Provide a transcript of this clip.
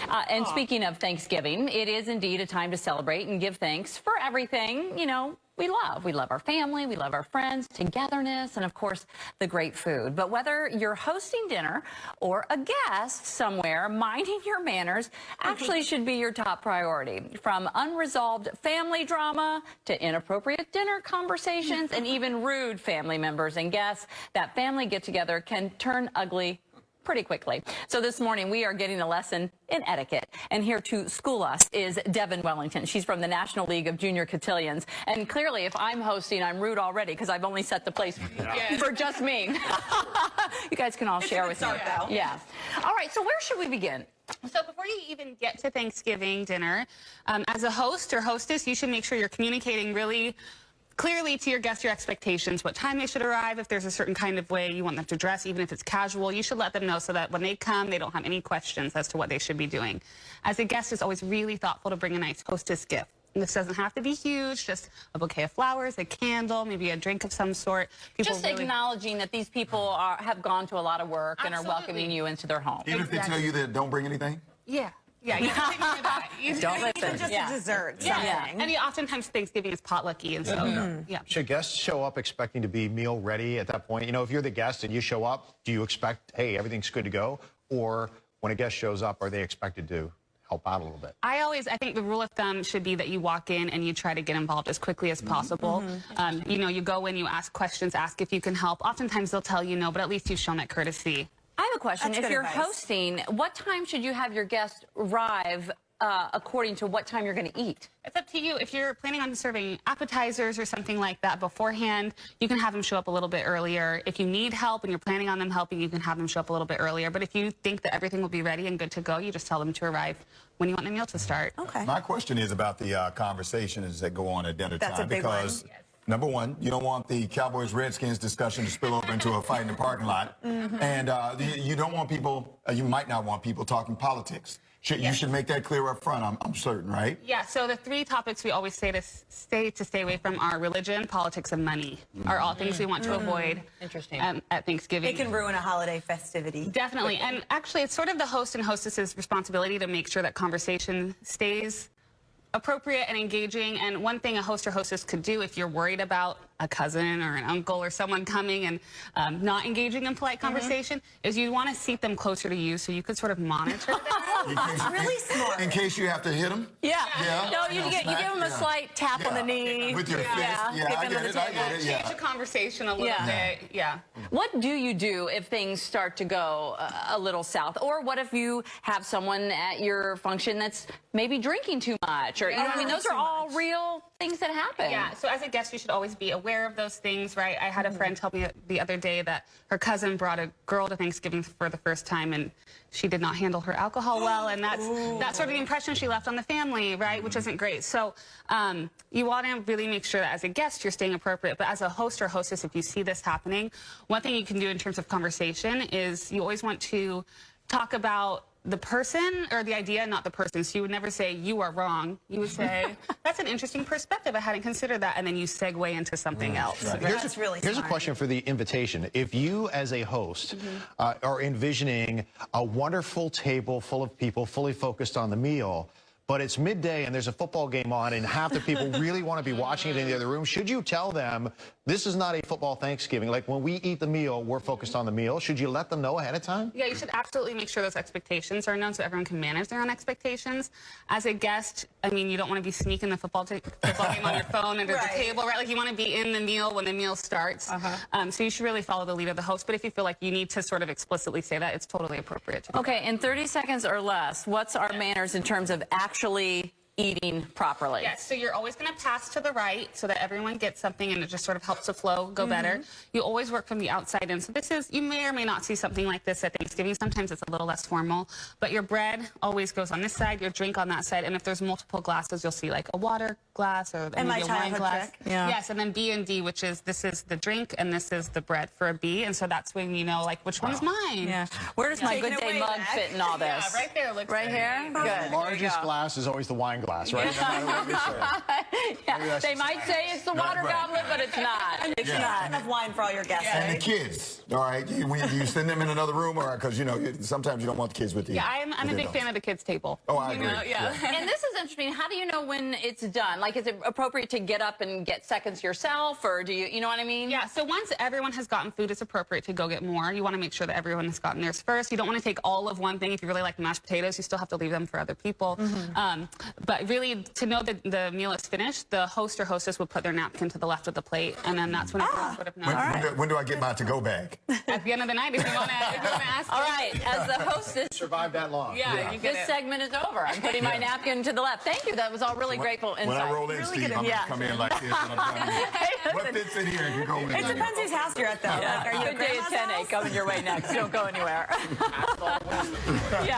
And speaking of Thanksgiving, it is indeed a time to celebrate and give thanks for everything, you know, we love. We love our family, we love our friends, togetherness, and of course, the great food. But whether you're hosting dinner or a guest somewhere, minding your manners actually should be your top priority. From unresolved family drama to inappropriate dinner conversations and even rude family members and guests, that family get-together can turn ugly pretty quickly. So this morning we are getting a lesson in etiquette, and here to school us is Devon Wellington. She's from the National League of Junior Cotillions, and clearly if I'm hosting, I'm rude already because I've only set the place for just me. You guys can all share with me. Yeah. All right, so where should we begin? So before you even get to Thanksgiving dinner, as a host or hostess, you should make sure you're communicating really clearly to your guests your expectations, what time they should arrive, if there's a certain kind of way you want them to dress, even if it's casual, you should let them know so that when they come, they don't have any questions as to what they should be doing. As a guest, it's always really thoughtful to bring a nice hostess gift. And this doesn't have to be huge, just a bouquet of flowers, a candle, maybe a drink of some sort. Just really acknowledging that these people have gone to a lot of work and are welcoming you into their home. Even if they tell you that don't bring anything? Yeah. Yeah, you can take care of that. Don't listen. Even just a dessert. Yeah. And oftentimes Thanksgiving is potlucky, and so yeah. Should guests show up expecting to be meal ready at that point? You know, if you're the guest and you show up, do you expect, hey, everything's good to go? Or when a guest shows up, are they expected to help out a little bit? I think the rule of thumb should be that you walk in and you try to get involved as quickly as possible. You know, you go in, you ask questions, ask if you can help. Oftentimes they'll tell you no, but at least you've shown that courtesy. I have a question. That's if you're advice. hosting, what time should you have your guests arrive according to what time you're going to eat? It's up to you. If you're planning on serving appetizers or something like that beforehand, you can have them show up a little bit earlier. If you need help and you're planning on them helping, you can have them show up a little bit earlier. But if you think that everything will be ready and good to go, you just tell them to arrive when you want the meal to start. Okay. My question is about the conversations that go on at dinner That's time. a big because one. number one, you don't want the Cowboys-Redskins discussion to spill over into a fight in the parking lot. And you don't want people, you might not want people talking politics. You should make that clear up front, I'm certain, right? Yeah, so the three topics we always say to stay away from are religion, politics, and money, are all things we want to avoid at Thanksgiving. It can ruin a holiday festivity. Definitely, and actually it's sort of the host and hostess's responsibility to make sure that conversation stays appropriate and engaging. And one thing a host or hostess could do if you're worried about a cousin or an uncle or someone coming and not engaging in polite conversation is you want to seat them closer to you so you could sort of monitor them. That's really smart. In case you have to hit them? Yeah. Yeah. No, you give them a slight tap on the knee. With your fist? Yeah, I get it, Change the conversation a little bit. Yeah. What do you do if things start to go a little south? Or what if you have someone at your function that's maybe drinking too much? Or, you know, I mean, those are all real things that happen. Yeah, so as a guest, you should always be aware of those things, right? I had a friend tell me the other day that her cousin brought a girl to Thanksgiving for the first time, and she did not handle her alcohol well, and that's sort of the impression she left on the family, right? Which isn't great. So you want to really make sure that as a guest, you're staying appropriate. But as a host or hostess, if you see this happening, one thing you can do in terms of conversation is you always want to talk about the person or the idea, not the person. So you would never say, you are wrong. You would say, that's an interesting perspective. I hadn't considered that. And then you segue into something else. Right. Here's a question for the invitation. If you, as a host, are envisioning a wonderful table full of people fully focused on the meal, but it's midday and there's a football game on and half the people really want to be watching it in the other room, should you tell them, this is not a football Thanksgiving? Like, when we eat the meal, we're focused on the meal. Should you let them know ahead of time? Yeah, you should absolutely make sure those expectations are known so everyone can manage their own expectations. As a guest, I mean, you don't want to be sneaking the football game on your phone under the table, right? Like, you want to be in the meal when the meal starts. So you should really follow the lead of the host. But if you feel like you need to sort of explicitly say that, it's totally appropriate to do Okay, in 30 seconds or less, what's our manners in terms of actually eating properly? Yes, so you're always going to pass to the right so that everyone gets something and it just sort of helps the flow go better. You always work from the outside in. So this is, you may or may not see something like this at Thanksgiving. Sometimes it's a little less formal, but your bread always goes on this side, your drink on that side, and if there's multiple glasses, you'll see like a water glass or maybe a wine glass. Yes, and then B and D, which is, this is the drink and this is the bread for a B, and so that's when you know, like, which one's mine. Yeah. Where does my good day mug fit in all this? Yeah, right there. Looks right here? Good. The largest glass is always the wine glass. glass, right? No matter what we say. Yeah, they might say it's the water goblet, but it's not. It's not enough wine for all your guests. And the Right? kids, all right? You send them in another room, or because sometimes you don't want the kids with you. Yeah, I'm a big fan of the kids' table. Oh, I You agree. know, yeah. And this is interesting. How do you know when it's done? Like, is it appropriate to get up and get seconds yourself, or do you know what I mean? Yeah, so once everyone has gotten food, it's appropriate to go get more. You want to make sure that everyone has gotten theirs first. You don't want to take all of one thing. If you really like mashed potatoes, you still have to leave them for other people. But really, to know that the meal is finished, the host or hostess would put their napkin to the left of the plate, and then that's when everyone would have known. When do I get my to-go bag? At the end of the night, if you want to ask. All right, as the hostess, Survive that long. Yeah, you get this it. segment is over. I'm putting my napkin to the left. Thank you. That was all really grateful insight. When I roll in, Steve, I'm going to come in like this. And I'm done. What fits in here? You go in. It depends whose house you're at, though. Like, are you Good day at 10 a coming your way next. Don't go anywhere. Yeah.